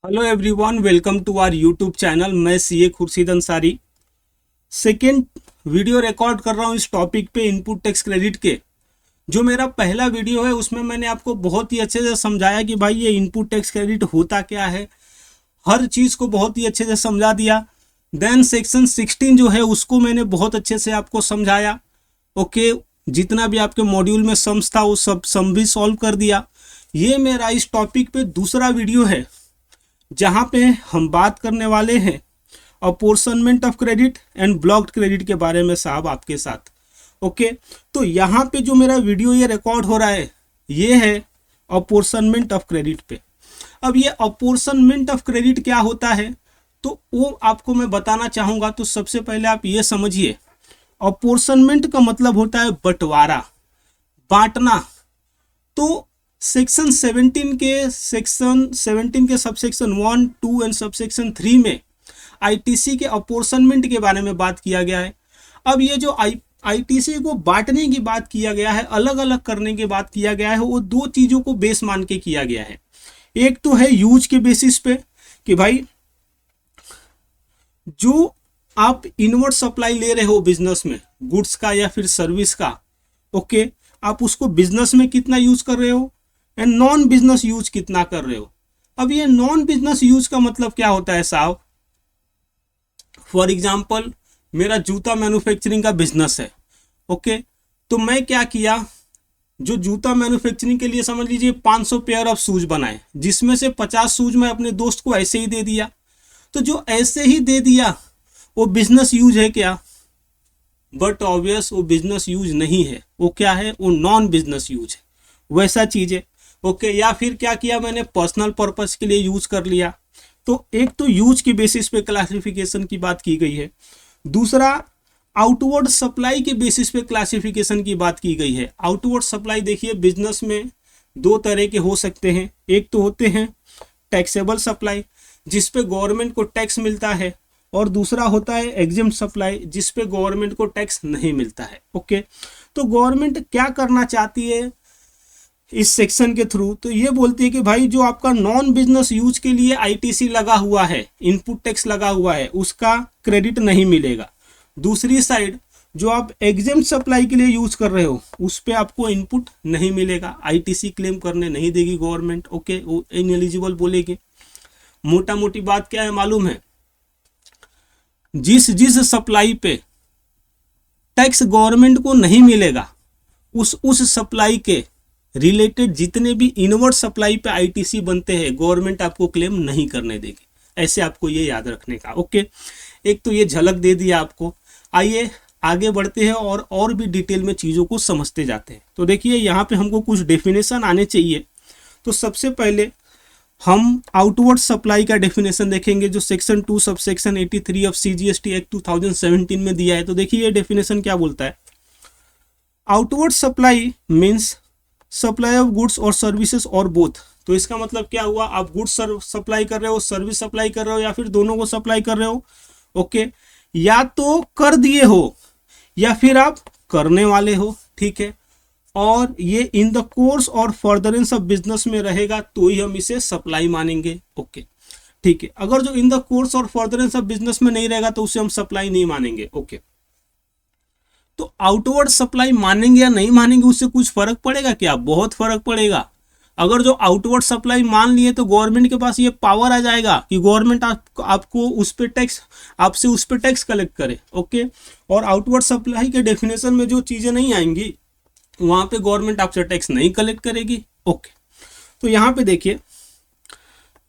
Hello everyone, welcome to our YouTube channel. मैं CA Khurshid Ansari second video record कर रहा हूँ इस टॉपिक पे, इनपुट टैक्स क्रेडिट के। जो मेरा पहला वीडियो है उसमें मैंने आपको बहुत ही अच्छे से समझाया कि भाई ये इनपुट टैक्स क्रेडिट होता क्या है, हर चीज़ को बहुत ही अच्छे से समझा दिया। देन सेक्शन 16 जो है उसको मैंने बहुत अच्छे से आपको समझाया। ओके, जितना भी आपके मॉड्यूल में सम्स था वो सब सम भी सॉल्व कर दिया। ये मेरा इस टॉपिक पे दूसरा वीडियो है जहां पे हम बात करने वाले हैं apportionment of credit and blocked credit के बारे में साहब आपके साथ। ओके, तो यहाँ पे जो मेरा वीडियो ये रिकॉर्ड हो रहा है ये है अपोर्शनमेंट ऑफ क्रेडिट पे। अब ये अपोर्शनमेंट ऑफ क्रेडिट क्या होता है तो वो आपको मैं बताना चाहूँगा। तो सबसे पहले आप ये समझिए, अपोर्शनमेंट का मतलब होता है बंटवारा, बांटना। तो सेक्शन 17 के सबसेक्शन 1, 2 एंड सबसेक्शन 3 में आईटीसी के अपोर्शनमेंट के बारे में बात किया गया है। अब ये जो आईटीसी को बांटने की बात किया गया है, अलग अलग करने की बात किया गया है, वो दो चीज़ों को बेस मान के किया गया है। एक तो है यूज के बेसिस पे कि भाई जो आप इनवर्ड सप्लाई ले रहे हो बिजनेस में, गुड्स का या फिर सर्विस का, ओके, आप उसको बिजनेस में कितना यूज कर रहे हो एंड नॉन बिजनेस यूज कितना कर रहे हो। अब ये नॉन बिजनेस यूज का मतलब क्या होता है साहब? फॉर एग्जाम्पल मेरा जूता मैन्युफैक्चरिंग का बिजनेस है, ओके, तो मैं क्या किया, जो जूता मैन्युफैक्चरिंग के लिए समझ लीजिए 500 पेयर ऑफ शूज बनाए, जिसमें से 50 शूज मैं अपने दोस्त को ऐसे ही दे दिया। तो जो ऐसे ही दे दिया वो बिजनेस यूज है क्या? बट ऑब्वियस वो बिजनेस यूज नहीं है, वो क्या है, वो नॉन बिजनेस यूज है। वैसा चीज है, ओके। या फिर क्या किया मैंने, पर्सनल पर्पस के लिए यूज कर लिया। तो एक तो यूज की बेसिस पे क्लासिफिकेशन की बात की गई है, दूसरा आउटवर्ड सप्लाई के बेसिस पे क्लासिफिकेशन की बात की गई है। आउटवर्ड सप्लाई देखिए बिजनेस में दो तरह के हो सकते हैं। एक तो होते हैं टैक्सेबल सप्लाई जिसपे गवर्नमेंट को टैक्स मिलता है, और दूसरा होता है एग्जिम्प्ट सप्लाई जिसपे गवर्नमेंट को टैक्स नहीं मिलता है। ओके, तो गवर्नमेंट क्या करना चाहती है इस सेक्शन के थ्रू? तो ये बोलती है कि भाई जो आपका नॉन बिजनेस यूज के लिए आईटीसी लगा हुआ है, इनपुट टैक्स लगा हुआ है, उसका क्रेडिट नहीं मिलेगा। दूसरी साइड जो आप एग्जेम्प्ट सप्लाई के लिए यूज कर रहे हो उस पर आपको इनपुट नहीं मिलेगा, आईटीसी क्लेम करने नहीं देगी गवर्नमेंट। ओके, वो इनएलिजिबल बोलेगी। मोटा मोटी बात क्या है मालूम है, जिस जिस सप्लाई पे टैक्स गवर्नमेंट को नहीं मिलेगा उस सप्लाई के रिलेटेड जितने भी इनवर्ड सप्लाई पे आईटीसी बनते हैं गवर्नमेंट आपको क्लेम नहीं करने देगी। ऐसे आपको ये याद रखने का। ओके, एक तो ये झलक दे दिया आपको। आइए आगे बढ़ते हैं और भी डिटेल में चीज़ों को समझते जाते हैं। तो देखिए यहाँ पे हमको कुछ डेफिनेशन आने चाहिए। तो सबसे पहले हम आउटवर्ड सप्लाई का डेफिनेशन देखेंगे जो section 2 subsection 83 of CGST act 2017 में दिया है। तो देखिए ये डेफिनेशन क्या बोलता है। Outward supply means supply of goods और सर्विसेज और बोथ। तो इसका मतलब क्या हुआ, आप गुड्स सप्लाई कर रहे हो, सर्विस सप्लाई कर रहे हो, या फिर दोनों को सप्लाई कर रहे हो। ओके, या तो कर दिए हो या फिर आप करने वाले हो, ठीक है। और ये इन द कोर्स और फर्दरेंस ऑफ बिजनेस में रहेगा तो ही हम इसे सप्लाई मानेंगे। ओके, ठीक है। अगर जो इन द कोर्स और फर्दरेंस ऑफ बिजनेस में नहीं रहेगा तो उसे हम सप्लाई नहीं मानेंगे। ओके, तो आउटवर्ड सप्लाई मानेंगे या नहीं मानेंगे उससे कुछ फर्क पड़ेगा क्या? बहुत फर्क पड़ेगा। अगर जो आउटवर्ड सप्लाई मान लिए तो गवर्नमेंट के पास ये पावर आ जाएगा कि गवर्नमेंट आपको उस पर टैक्स, आपसे उस पर टैक्स कलेक्ट करे। ओके, और आउटवर्ड सप्लाई के डेफिनेशन में जो चीज़ें नहीं आएंगी वहाँ पे गवर्नमेंट आपसे टैक्स नहीं कलेक्ट करेगी। ओके, तो यहाँ पे देखिए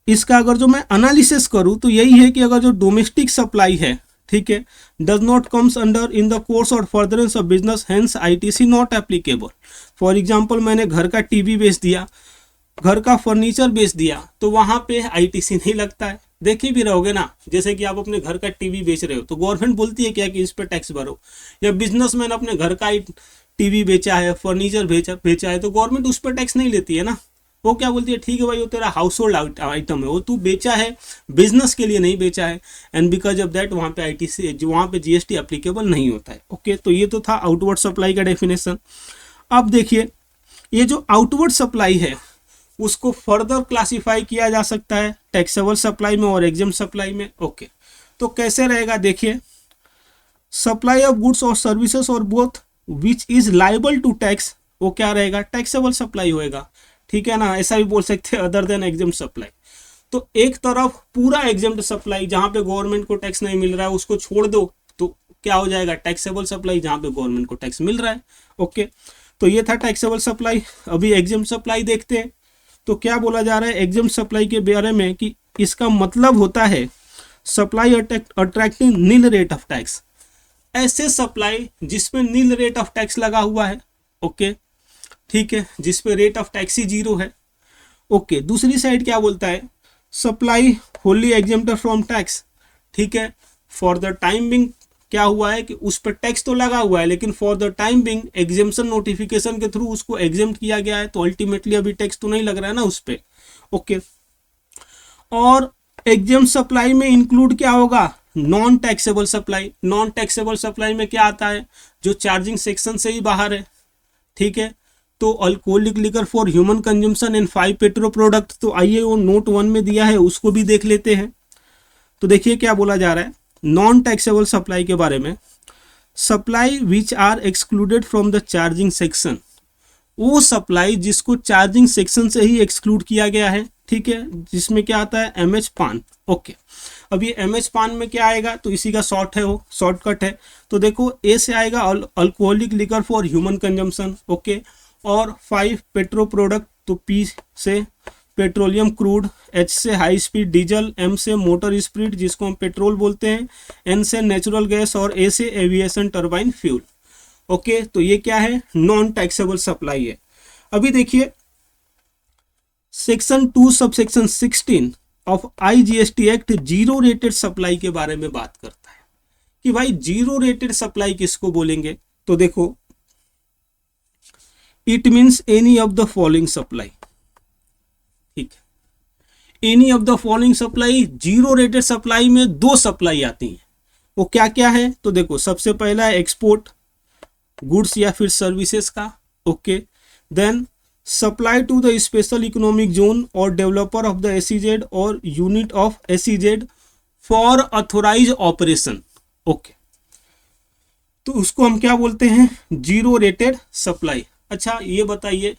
इसका अगर जो मैं एनालिसिस करूँ तो यही है कि अगर जो डोमेस्टिक सप्लाई है, ठीक है, does not comes under in the course और furtherance of business, hence ITC not applicable. For example मैंने घर का टीवी बेच दिया, घर का फर्नीचर बेच दिया, तो वहां पे आईटीसी नहीं लगता है। देखे भी रहोगे ना, जैसे कि आप अपने घर का टीवी बेच रहे हो तो गवर्नमेंट बोलती है क्या कि इस पर टैक्स भरो। या बिजनेसमैन अपने घर का टीवी बेचा है, फर्नीचर बेचा है, तो गवर्नमेंट उस पर टैक्स नहीं लेती है ना। वो क्या बोलती है, ठीक है भाई वो तेरा हाउस होल्ड आइटम है, वो तू बेचा है, बिजनेस के लिए नहीं बेचा है, एंड बिकॉज ऑफ दैट वहाँ पे आईटीसी, वहाँ पे जीएसटी एप्लीकेबल नहीं होता है। ओके, तो ये तो था आउटवर्ड सप्लाई का डेफिनेशन। अब देखिए ये जो आउटवर्ड सप्लाई है उसको फर्दर क्लासिफाई किया जा सकता है टैक्सेबल सप्लाई में और एग्जेम्प्ट सप्लाई में। ओके, तो कैसे रहेगा देखिए, सप्लाई ऑफ गुड्स और सर्विसेज और both which is liable to tax, वो क्या रहेगा, टैक्सेबल सप्लाई होएगा, ठीक है ना। ऐसा भी बोल सकते हैं अदर देन एग्जेम्प्ट सप्लाई। तो एक तरफ पूरा एग्जेम्प्ट सप्लाई जहां पे गवर्नमेंट को टैक्स नहीं मिल रहा है उसको छोड़ दो तो क्या हो जाएगा, टैक्सेबल सप्लाई जहां पे गवर्नमेंट को टैक्स मिल रहा है। ओके, तो ये था टैक्सेबल सप्लाई। अभी एग्जेम्प्ट सप्लाई देखते हैं। तो क्या बोला जा रहा है एग्जेम्प्ट सप्लाई के बारे में कि इसका मतलब होता है supply attracting nil rate of tax, ऐसे सप्लाई जिसपे नील रेट ऑफ टैक्स लगा हुआ है। ओके, ठीक है, जिसपे रेट ऑफ टैक्स ही 0 है। ओके, दूसरी साइड क्या बोलता है, supply Holi exempted from tax, ठीक है, फॉर द टाइम बिंग क्या हुआ है कि उस पर टैक्स तो लगा हुआ है लेकिन for the time being exemption notification के थ्रू उसको एग्जेम्प्ट किया गया है, तो अल्टीमेटली अभी टैक्स तो नहीं लग रहा है ना उस पर। ओके, और एग्जेम्प्ट सप्लाई में इंक्लूड क्या होगा, non taxable supply. Non taxable supply में क्या आता है, जो चार्जिंग सेक्शन से ही बाहर है, ठीक है। तो alcoholic liquor for human consumption and 5 petro product, तो आइए वो नोट 1 में दिया है उसको भी देख लेते हैं। तो देखिए क्या बोला जा रहा है नॉन टैक्सेबल सप्लाई के बारे में, supply which are excluded from the charging section, वो सप्लाई जिसको चार्जिंग सेक्शन से ही एक्सक्लूड किया गया है, ठीक है, जिसमें क्या आता है एमएच पान। ओके, अब ये एमएच पान में क्या आएगा, तो इसी का शॉर्ट है, वो शॉर्टकट है। तो देखो ए से आएगा alcoholic liquor for human consumption, okay, और 5 पेट्रो प्रोडक्ट, तो पी से पेट्रोलियम क्रूड, एच से हाई स्पीड डीजल, एम से मोटर स्पीड जिसको हम पेट्रोल बोलते हैं, एन से नेचुरल गैस और ए से एविएशन टर्बाइन फ्यूल। ओके, तो ये क्या है, नॉन टैक्सेबल सप्लाई है। अभी देखिए section 2 subsection 16 of IGST act zero rated supply के बारे में बात करता है कि भाई जीरो रेटेड सप्लाई किसको बोलेंगे। तो देखो it means any of the following supply, ठीक है, any of the following supply. Zero rated supply में 2 सप्लाई आती हैं, वो क्या क्या है, तो देखो सबसे पहला है एक्सपोर्ट गुड्स या फिर सर्विसेज का। Okay, then supply to the special economic zone और डेवलपर ऑफ द एसीजेड और unit of SEZ for authorise operation. Okay, तो उसको हम क्या बोलते हैं, जीरो रेटेड सप्लाई। अच्छा ये बताइए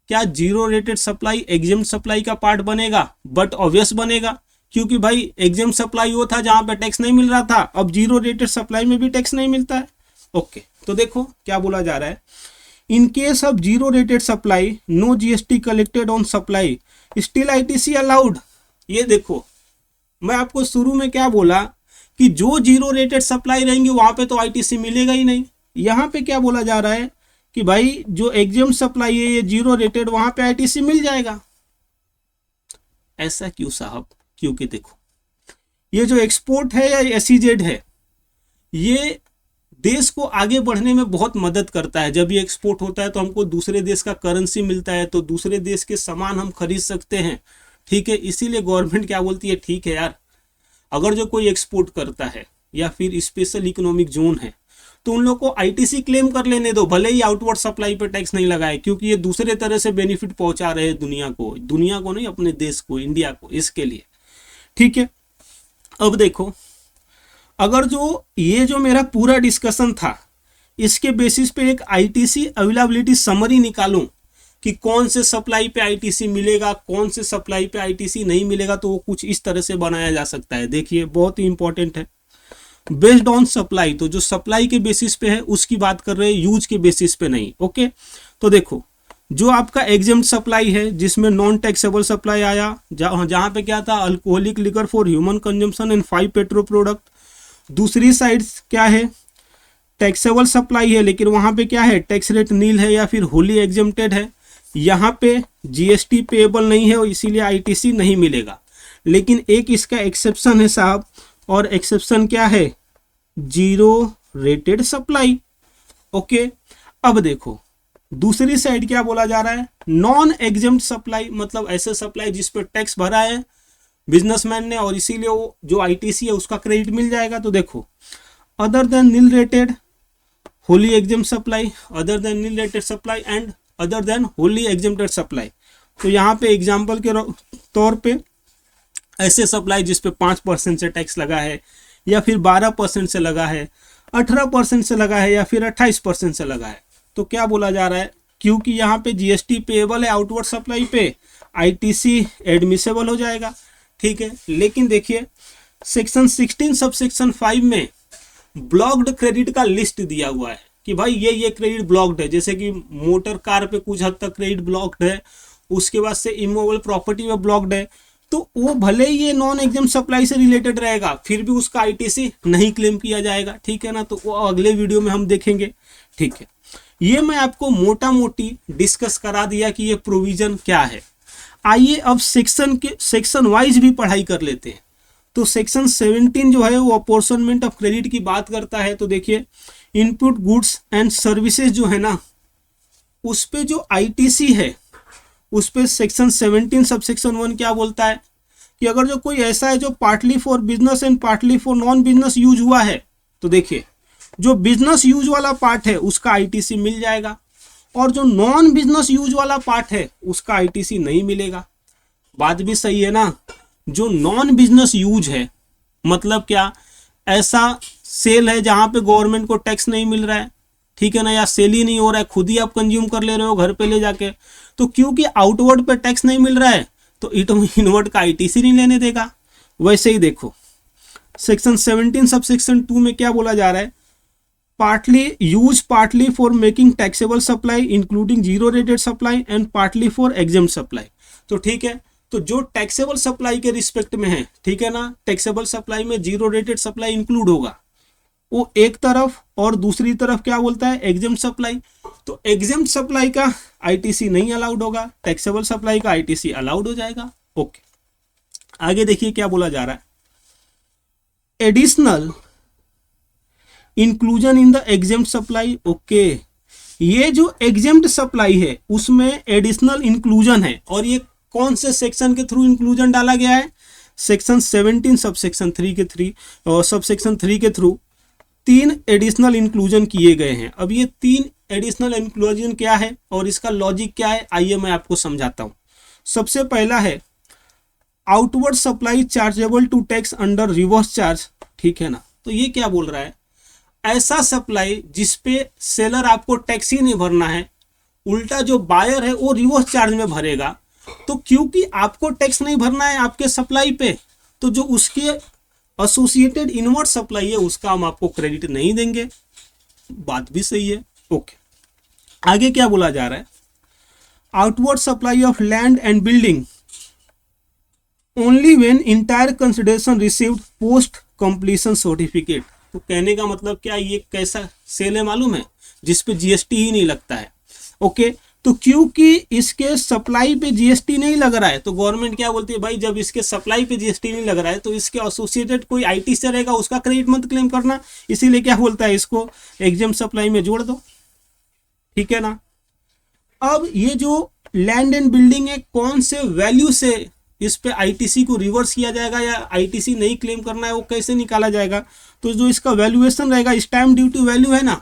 क्या zero rated supply exempt supply का पार्ट बनेगा, बट ऑब्वियस बनेगा, क्योंकि भाई एग्जेम्प्ट सप्लाई वो था जहां पे टैक्स नहीं मिल रहा था, अब जीरो रेटेड सप्लाई में भी टैक्स नहीं मिलता है। ओके, तो देखो क्या बोला जा रहा है, in case of zero rated supply no GST collected on supply still ITC allowed. ये देखो मैं आपको शुरू में क्या बोला कि जो जीरो रेटेड सप्लाई रहेंगी वहां पे तो आईटीसी मिलेगा ही नहीं। यहां पे क्या बोला जा रहा है कि भाई जो एग्जेम्प्ट सप्लाई है ये जीरो रेटेड, वहां पे आईटीसी मिल जाएगा। ऐसा क्यों साहब, क्योंकि देखो ये जो एक्सपोर्ट है या एसीजेड है ये देश को आगे बढ़ने में बहुत मदद करता है। जब ये एक्सपोर्ट होता है तो हमको दूसरे देश का करेंसी मिलता है, तो दूसरे देश के सामान हम खरीद सकते हैं, ठीक है। इसीलिए गवर्नमेंट क्या बोलती है, ठीक है यार अगर जो कोई एक्सपोर्ट करता है या फिर स्पेशल इकोनॉमिक जोन है तो उन लोग को आईटीसी क्लेम कर लेने दो, भले ही आउटवर्ड सप्लाई पर टैक्स नहीं लगाए, क्योंकि ये दूसरे तरह से बेनिफिट पहुंचा रहे हैं दुनिया को नहीं, अपने देश को, इंडिया को, इसके लिए, ठीक है। अब देखो अगर ये जो मेरा पूरा डिस्कशन था इसके बेसिस पे एक आईटीसी अवेलेबिलिटी समरी निकालूं कि कौन से सप्लाई पे आईटीसी मिलेगा, कौन से सप्लाई पे आईटीसी नहीं मिलेगा, तो वो कुछ इस तरह से बनाया जा सकता है। देखिए बहुत ही इंपॉर्टेंट है, बेस्ड ऑन सप्लाई, तो जो सप्लाई के बेसिस पे है उसकी बात कर रहे हैं, यूज के बेसिस पे नहीं। ओके, तो देखो जो आपका एग्जेम्प्ट सप्लाई है जिसमें नॉन टैक्सेबल सप्लाई आया, जहां पे क्या था alcoholic liquor for human consumption and 5 petro product. दूसरी साइड क्या है, टैक्सेबल सप्लाई है लेकिन वहां पे क्या है, टैक्स रेट नील है या फिर होली एग्जेम्प्टेड है, यहाँ पे जीएसटी पेएबल नहीं है और इसीलिए आईटीसी नहीं मिलेगा। लेकिन एक इसका एक्सेप्शन है साहब, और एक्सेप्शन क्या है, जीरो रेटेड सप्लाई। ओके, अब देखो दूसरी साइड क्या बोला जा रहा है, नॉन एग्जेम्प्ट सप्लाई, मतलब ऐसे सप्लाई जिस पर टैक्स भरा है बिजनेसमैन ने और इसीलिए वो जो आईटीसी है उसका क्रेडिट मिल जाएगा। तो देखो other than nil rated wholly exempt supply, other than nil rated supply and other than wholly exempted supply. तो यहाँ पे एग्जाम्पल के तौर पे ऐसे सप्लाई जिस पे 5% से टैक्स लगा है, या फिर 12% से लगा है, 18% से लगा है, या फिर 28% से लगा है, तो क्या बोला जा रहा है, क्योंकि यहाँ पे जीएसटी पेएबल है आउटवर्ड सप्लाई पे, आईटीसी एडमिसेबल हो जाएगा, ठीक है। लेकिन देखिए सेक्शन 16 सबसेक्शन 5 में ब्लॉक्ड क्रेडिट का लिस्ट दिया हुआ है कि भाई ये क्रेडिट ब्लॉक्ड है, जैसे कि मोटर कार पे कुछ हद तक क्रेडिट ब्लॉक्ड है, उसके बाद से इमूवेबल प्रॉपर्टी में ब्लॉक्ड है, तो वो भले ही ये नॉन एग्जाम सप्लाई से रिलेटेड रहेगा, फिर भी उसका आईटीसी नहीं क्लेम किया जाएगा, ठीक है ना। तो वो अगले वीडियो में हम देखेंगे, ठीक है। ये मैं आपको मोटा मोटी डिस्कस करा दिया कि ये प्रोविजन क्या है। आइए अब सेक्शन वाइज भी पढ़ाई कर लेते हैं। तो सेक्शन 17 जो है वो अपॉर्चनमेंट ऑफ क्रेडिट की बात करता है। तो देखिए इनपुट गुड्स एंड सर्विसेज जो है ना, उस पे जो आईटीसी है उस पे सेक्शन 17 सबसेक्शन 1 क्या बोलता है कि अगर जो कोई ऐसा है जो partly for business and partly for non business use हुआ है, तो देखिए जो बिजनेस यूज वाला पार्ट है उसका आईटीसी मिल जाएगा, और जो नॉन बिजनेस यूज वाला पार्ट है उसका आईटीसी नहीं मिलेगा। बात भी सही है ना। जो नॉन बिजनेस यूज है मतलब क्या, ऐसा सेल है जहां पे गवर्नमेंट को टैक्स नहीं मिल रहा है, ठीक है ना, या सेल ही नहीं हो रहा है, खुद ही आप कंज्यूम कर ले रहे हो घर पे ले जाके, तो क्योंकि आउटवर्ड पे टैक्स नहीं मिल रहा है तो इनवर्ड का आईटीसी नहीं लेने देगा। वैसे ही देखो सेक्शन 17 सबसेक्शन 2 में क्या बोला जा रहा है, partly for making taxable supply including zero rated supply and partly for exempt supply. तो ठीक है, तो जो टैक्सेबल सप्लाई के रिस्पेक्ट में है, ठीक है ना, टैक्सेबल सप्लाई में जीरो रेटेड सप्लाई इंक्लूड होगा वो एक तरफ, और दूसरी तरफ क्या बोलता है एग्जेम्प्ट सप्लाई। तो एग्जेम्प्ट सप्लाई का आईटीसी नहीं अलाउड होगा, टैक्सेबल सप्लाई का आईटीसी अलाउड हो जाएगा। ओके, आगे देखिए क्या बोला जा रहा है, additional inclusion in the exempt supply. Okay, ये जो एग्जेम्प्ट सप्लाई है उसमें एडिशनल इंक्लूजन है, और ये कौन से सेक्शन के थ्रू इंक्लूजन डाला गया है, सेक्शन 17 सबसेक्शन 3 के थ्रू 3 एडिशनल इंक्लूजन किए गए हैं। अब ये 3 एडिशनल इंक्लूजन क्या है और इसका लॉजिक क्या है, आइए मैं आपको समझाता हूं। सबसे पहला है outward supply chargeable to tax under reverse charge, ठीक है ना। तो ये क्या बोल रहा है, ऐसा सप्लाई जिसपे सेलर आपको टैक्स ही नहीं भरना है, उल्टा जो बायर है वो रिवर्स चार्ज में भरेगा। तो क्योंकि आपको टैक्स नहीं भरना है आपके सप्लाई पे, तो जो उसके एसोसिएटेड इनवर्ड सप्लाई है उसका हम आपको क्रेडिट नहीं देंगे। बात भी सही है। ओके, आगे क्या बोला जा रहा है, outward supply of land and building only when entire consideration received post completion certificate. तो कहने का मतलब क्या, ये कैसा सेल है मालूम है, जिसपे जीएसटी ही नहीं लगता है। ओके, तो क्योंकि इसके सप्लाई पे जीएसटी नहीं लग रहा है तो गवर्नमेंट क्या बोलती है, भाई जब इसके सप्लाई पे जीएसटी नहीं लग रहा है तो इसके एसोसिएटेड कोई आईटी से रहेगा उसका क्रेडिट मत क्लेम करना, इसीलिए क्या बोलता है, इसको एग्जेम्प्ट सप्लाई में जोड़ दो, ठीक है ना। अब ये जो लैंड एंड बिल्डिंग है, कौन से वैल्यू से इस पे आईटीसी को रिवर्स किया जाएगा या आईटीसी नहीं क्लेम करना है वो कैसे निकाला जाएगा, तो जो इसका वैल्यूएशन रहेगा, स्टैम्प ड्यूटी वैल्यू है ना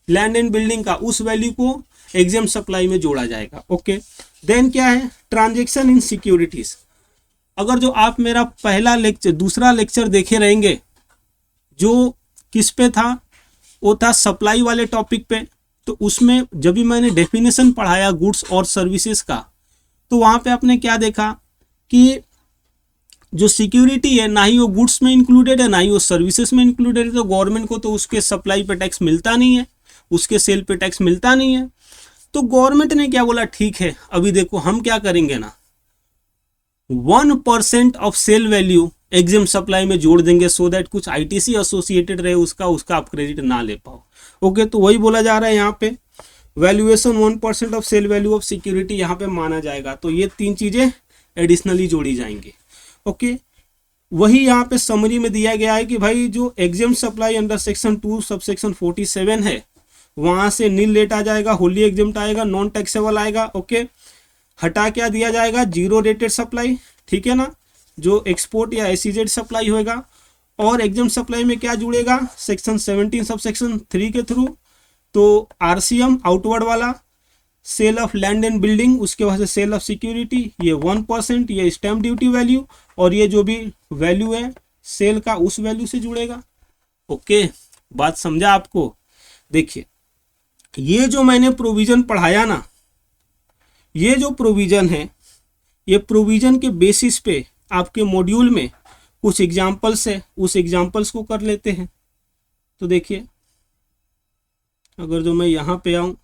लैंड एंड बिल्डिंग का, उस वैल्यू को एग्जेम्प्ट सप्लाई में जोड़ा जाएगा। ओके, देन क्या है, ट्रांजैक्शन इन सिक्योरिटीज। अगर जो आप मेरा दूसरा लेक्चर देखे रहेंगे जो किस पे था, वो था सप्लाई वाले टॉपिक पे, तो उसमें जब भी मैंने डेफिनेशन पढ़ाया गुड्स और सर्विसेज का, तो वहां पे आपने क्या देखा कि जो सिक्योरिटी है ना ही वो गुड्स में इंक्लूडेड है ना ही वो सर्विसेज में इंक्लूडेड है, तो गवर्नमेंट को तो उसके सप्लाई पे टैक्स मिलता नहीं है, उसके सेल पे टैक्स मिलता नहीं है। तो गवर्नमेंट ने क्या बोला, ठीक है अभी देखो हम क्या करेंगे ना, 1% of sale value exempt supply में जोड़ देंगे, सो दैट कुछ आईटीसी एसोसिएटेड रहे उसका आप क्रेडिट ना ले पाओ। ओके, तो वही बोला जा रहा है यहाँ पे, valuation 1% of sale value of security यहाँ पे माना जाएगा। तो ये 3 चीजें एडिशनली जोड़ी जाएंगी। ओके, वही यहाँ पे समरी में दिया गया है कि भाई जो exempt supply under section 2 subsection 47 है, वहां से नील रेट आ जाएगा, होली एग्जेम्प्ट आएगा, नॉन टैक्सेबल आएगा। ओके, हटा क्या दिया जाएगा, जीरो रेटेड सप्लाई, ठीक है ना, जो एक्सपोर्ट या एसीजेड सप्लाई होगा। और एग्जेम्प्ट सप्लाई में क्या जुड़ेगा, सेक्शन 17 सबसेक्शन 3 के थ्रू, तो आरसीएम आउटवर्ड वाला, sale of land and building, उसके बाद से सेल ऑफ सिक्योरिटी, ये 1%, ये स्टैम्प ड्यूटी वैल्यू, और ये जो भी वैल्यू है सेल का उस वैल्यू से जुड़ेगा। ओके, बात समझा आपको। देखिए ये जो मैंने प्रोविजन पढ़ाया ना, ये जो प्रोविजन है, ये प्रोविजन के बेसिस पे आपके मॉड्यूल में कुछ एग्जाम्पल्स है, उस एग्जाम्पल्स को कर लेते हैं। तो देखिए अगर जो मैं यहाँ पे आऊँ,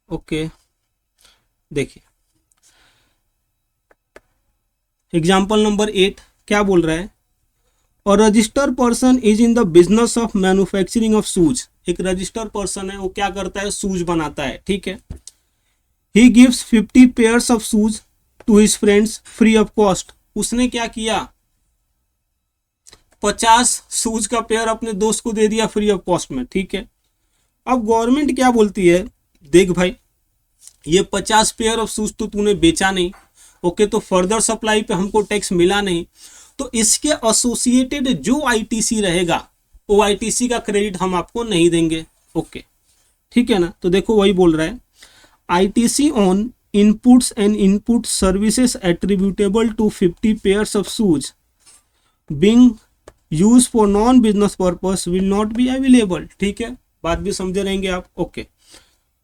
ओके देखिए एग्जाम्पल नंबर 8 क्या बोल रहा है, और register person is in the business of manufacturing of shoes. एक रजिस्टर पर्सन है, वो क्या करता है, शूज बनाता है, ठीक है। He gives 50 pairs of shoes to his friends free of cost. उसने क्या किया, 50 शूज का पेयर अपने दोस्त को दे दिया फ्री ऑफ कॉस्ट में, ठीक है। अब गवर्नमेंट क्या बोलती है, देख भाई ये 50 पेयर ऑफ शूज तो तूने बेचा नहीं, ओके, तो फर्दर सप्लाई पे हमको टैक्स मिला नहीं, तो इसके एसोसिएटेड जो आईटीसी रहेगा वो आईटीसी का क्रेडिट हम आपको नहीं देंगे, ओके, ठीक है ना। तो देखो वही बोल रहा है, ITC on inputs and input services attributable to 50 pairs of shoes being used for non business purpose will not be available, ठीक है, बात भी समझे रहेंगे आप, ओके।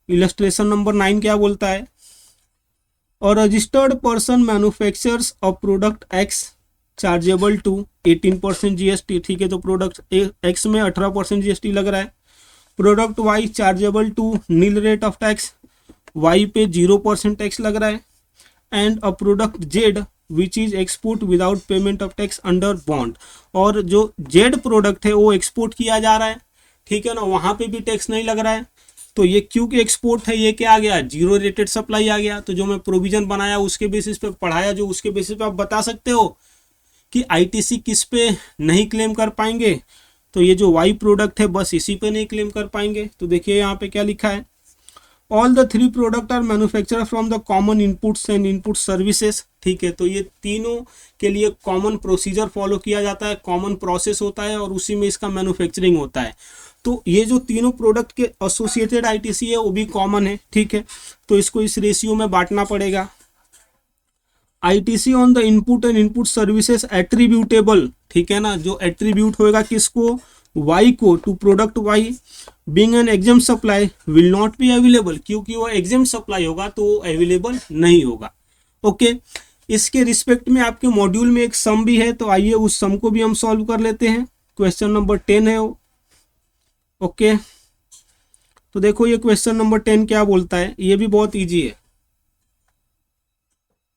इलस्ट्रेशन नंबर 9 क्या बोलता है, और registered person manufactures of product X chargeable to 18% GST, ठीक है, तो प्रोडक्ट एक्स में 18% जीएसटी लग रहा है। Product Y chargeable to nil rate of tax, Y पे 0% टैक्स लग रहा है। And a product Z which is export without payment of tax under bond, और जो जेड प्रोडक्ट है वो एक्सपोर्ट किया जा रहा है, ठीक है ना, वहाँ पे भी टैक्स नहीं लग रहा है। तो ये क्योंकि एक्सपोर्ट है, ये क्या आ गया, जीरो रेटेड सप्लाई आ गया। तो जो मैं प्रोविजन बनाया उसके बेसिस पे पढ़ाया, जो उसके बेसिस पे आप बता सकते हो कि आईटीसी किस पे नहीं क्लेम कर पाएंगे, तो ये जो वाई प्रोडक्ट है बस इसी पे नहीं क्लेम कर पाएंगे। तो देखिए यहाँ पे क्या लिखा है, all the 3 product are manufacture from the common inputs and input services, ठीक है, तो ये तीनों के लिए कॉमन प्रोसीजर फॉलो किया जाता है, कॉमन प्रोसेस होता है और उसी में इसका मैन्युफैक्चरिंग होता है। तो ये जो तीनों प्रोडक्ट के एसोसिएटेड आईटीसी है वो भी कॉमन है, ठीक है, तो इसको इस रेशियो में बांटना पड़ेगा। ITC on the input and input services attributable, ठीक है ना, जो एट्रीब्यूट होएगा किसको, वाई को, to product Y being an exempt supply will not be available, क्योंकि वो एग्जेम्प्ट सप्लाई होगा तो वो अवेलेबल नहीं होगा, ओके। इसके रिस्पेक्ट में आपके मॉड्यूल में एक सम भी है, तो आइए उस सम को भी हम सॉल्व कर लेते हैं। क्वेश्चन नंबर 10 है वो, ओके। तो देखो ये क्वेश्चन नंबर 10 क्या बोलता है, ये भी बहुत इजी है।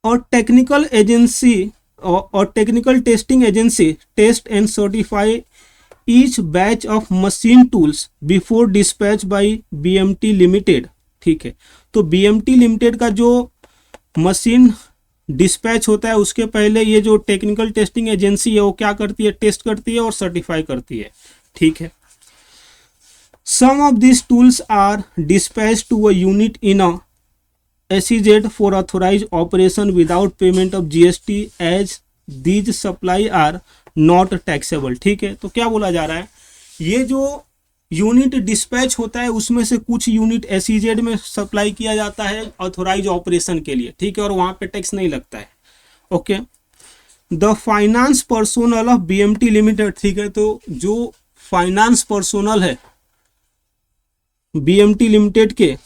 और टेक्निकल एजेंसी और technical testing agency test and certify each batch of machine tools before dispatch by BMT limited, ठीक है, तो बीएमटी लिमिटेड का जो मशीन डिस्पैच होता है उसके पहले ये जो टेक्निकल टेस्टिंग एजेंसी है वो क्या करती है, टेस्ट करती है और सर्टिफाई करती है, ठीक है। Some of these tools are dispatched to a unit in a SEZ for authorized operation without payment of GST as these supply are not taxable, ठीक है। तो क्या बोला जा रहा है, ये जो यूनिट डिस्पैच होता है उसमें से कुछ यूनिट SEZ में सप्लाई किया जाता है ऑथोराइज ऑपरेशन के लिए, ठीक है, और वहाँ पे टैक्स नहीं लगता है, okay. The finance personnel of BMT limited, ठीक है, तो जो फाइनेंस पर्सोनल है BMT लिमिटेड के,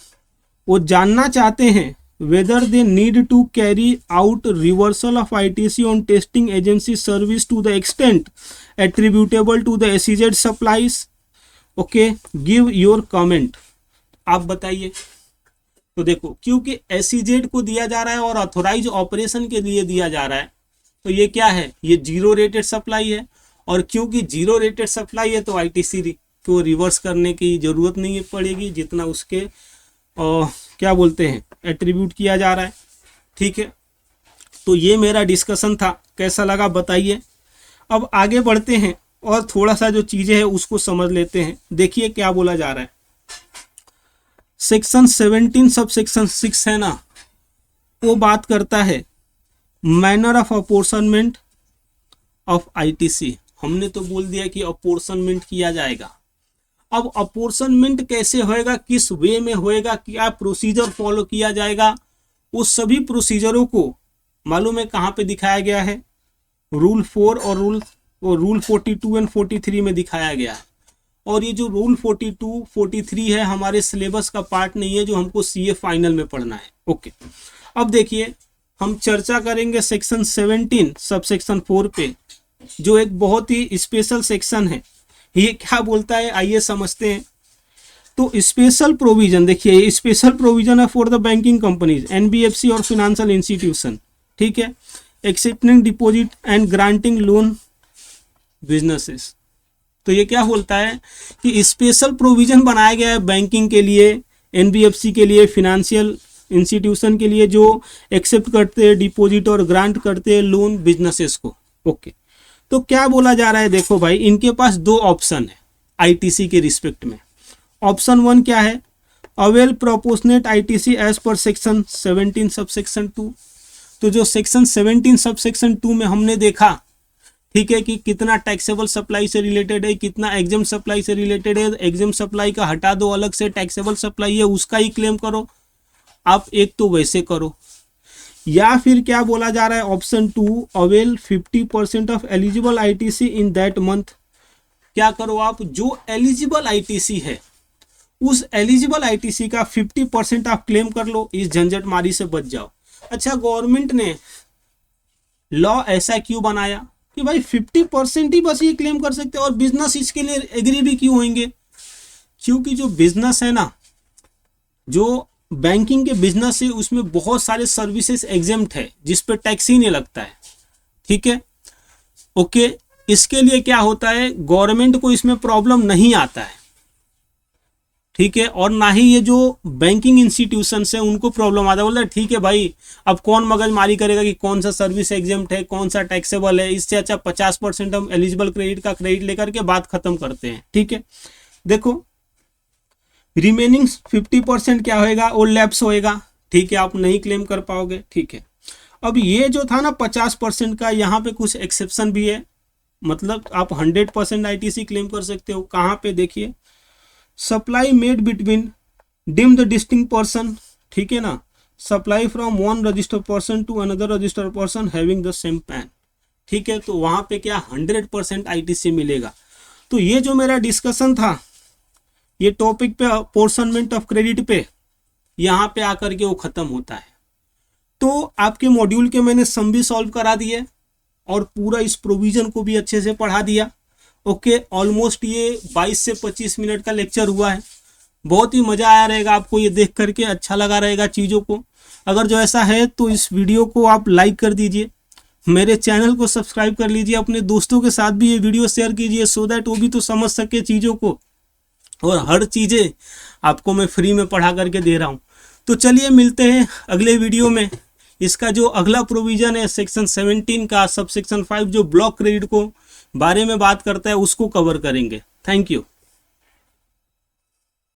वो जानना चाहते हैं whether they need to carry out reversal of ITC on testing agency service to the extent attributable to the SEZ supplies, okay, give your comment, आप बताइए। तो देखो क्योंकि SEZ को दिया जा रहा है और ऑथोराइज ऑपरेशन के लिए दिया जा रहा है, तो ये क्या है, ये जीरो रेटेड सप्लाई है, और क्योंकि जीरो रेटेड सप्लाई है तो ITC को रिवर्स करने की जरूरत नहीं पड़ेगी, जितना उसके क्या बोलते हैं एट्रीब्यूट किया जा रहा है, ठीक है। तो ये मेरा डिस्कशन था, कैसा लगा बताइए। अब आगे बढ़ते हैं और थोड़ा सा जो चीजें हैं उसको समझ लेते हैं। देखिए क्या बोला जा रहा है, सेक्शन 17 सब सेक्शन 6 है ना, वो बात करता है manner of apportionment of ITC। हमने तो बोल दिया कि अपोर्शनमेंट किया जाएगा। अब अपोर्शनमेंट कैसे होएगा, किस वे में होएगा, क्या प्रोसीजर फॉलो किया जाएगा, उस सभी प्रोसीजरों को मालूम है कहाँ पे दिखाया गया है, रूल 4 और रूल 42 एंड 43 में दिखाया गया है। और ये जो रूल 42 43 है हमारे सिलेबस का पार्ट नहीं है, जो हमको सीए फाइनल में पढ़ना है। ओके, अब देखिए हम चर्चा करेंगे सेक्शन 17 सब सेक्शन 4 पे, जो एक बहुत ही स्पेशल सेक्शन है। ये क्या बोलता है आइए समझते हैं। तो स्पेशल प्रोविजन, देखिए स्पेशल प्रोविजन है for the banking companies, NBFC और फिनेंशियल इंस्टीट्यूशन, ठीक है, accepting deposit and granting loan businesses. तो ये क्या बोलता है कि स्पेशल प्रोविजन बनाया गया है बैंकिंग के लिए, एनबीएफसी के लिए, फिनेंशियल इंस्टीट्यूशन के लिए, जो एक्सेप्ट करते हैं डिपॉजिट और ग्रांट करते हैं लोन बिजनेसेस को। ओके, तो क्या बोला जा रहा है, देखो भाई इनके पास दो ऑप्शन है आईटीसी के रिस्पेक्ट में। ऑप्शन 1 क्या है, avail proportionate ITC as per section 17 sub section 2। तो जो सेक्शन 17 सब सेक्शन 2 में हमने देखा, ठीक है, कि कितना टैक्सेबल सप्लाई से रिलेटेड है, कितना एग्जाम सप्लाई से रिलेटेड है, एग्जाम सप्लाई का हटा दो, अलग से टैक्सेबल सप्लाई है उसका ही क्लेम करो। आप एक तो वैसे करो, या फिर क्या बोला जा रहा है option 2, avail 50% of eligible ITC in that month. क्या करो आप, जो एलिजिबल आईटीसी है उस एलिजिबल आईटीसी का 50% आप क्लेम कर लो, इस झंझट मारी से बच जाओ। अच्छा, गवर्नमेंट ने लॉ ऐसा क्यों बनाया कि भाई 50% ही बस ये क्लेम कर सकते हैं, और बिजनेस इसके लिए एग्री भी क्यों होंगे, क्योंकि जो बिजनेस है ना, जो बैंकिंग के बिजनेस है उसमें बहुत सारे सर्विसेज एग्जेम्प्ट है जिस पे टैक्स ही नहीं लगता है, ठीक है। ओके, इसके लिए क्या होता है, गवर्नमेंट को इसमें प्रॉब्लम नहीं आता है, ठीक है, और ना ही ये जो बैंकिंग इंस्टीट्यूशन है उनको प्रॉब्लम आता है। बोलते हैं ठीक है भाई, अब कौन मगजमारी करेगा कि कौन सा सर्विस एग्जेम्प्ट है, कौन सा टैक्सेबल है, इससे अच्छा 50% हम एलिजिबल क्रेडिट का क्रेडिट लेकर के बात खत्म करते हैं, ठीक है। देखो रिमेनिंग 50% क्या होएगा, वो लैप्स होएगा, ठीक है, आप नहीं क्लेम कर पाओगे, ठीक है। अब ये जो था ना 50% का, यहाँ पे कुछ एक्सेप्शन भी है, मतलब आप 100% आईटीसी क्लेम कर सकते हो। कहाँ पे, देखिए सप्लाई मेड बिटवीन डिम द डिस्टिंक्ट पर्सन, ठीक है ना, supply from one registered person to another registered person having the same PAN, ठीक है, तो वहाँ पे क्या 100% आईटीसी मिलेगा। तो ये जो मेरा डिस्कशन था ये टॉपिक पे अपोर्शनमेंट ऑफ क्रेडिट पे, यहाँ पे आकर के वो खत्म होता है। तो आपके मॉड्यूल के मैंने सम भी सॉल्व करा दिए और पूरा इस प्रोविजन को भी अच्छे से पढ़ा दिया। ओके, ऑलमोस्ट ये 22 से 25 मिनट का लेक्चर हुआ है। बहुत ही मज़ा आया रहेगा आपको ये देख करके, अच्छा लगा रहेगा चीज़ों को। अगर जो ऐसा है तो इस वीडियो को आप लाइक कर दीजिए, मेरे चैनल को सब्सक्राइब कर लीजिए, अपने दोस्तों के साथ भी ये वीडियो शेयर कीजिए, सो दैट वो भी तो समझ सके चीज़ों को। और हर चीज़ें आपको मैं फ्री में पढ़ा करके दे रहा हूँ। तो चलिए मिलते हैं अगले वीडियो में। इसका जो अगला प्रोविज़न है सेक्शन 17 का सब सेक्शन 5 जो ब्लॉक क्रेडिट को बारे में बात करता है उसको कवर करेंगे। Thank you.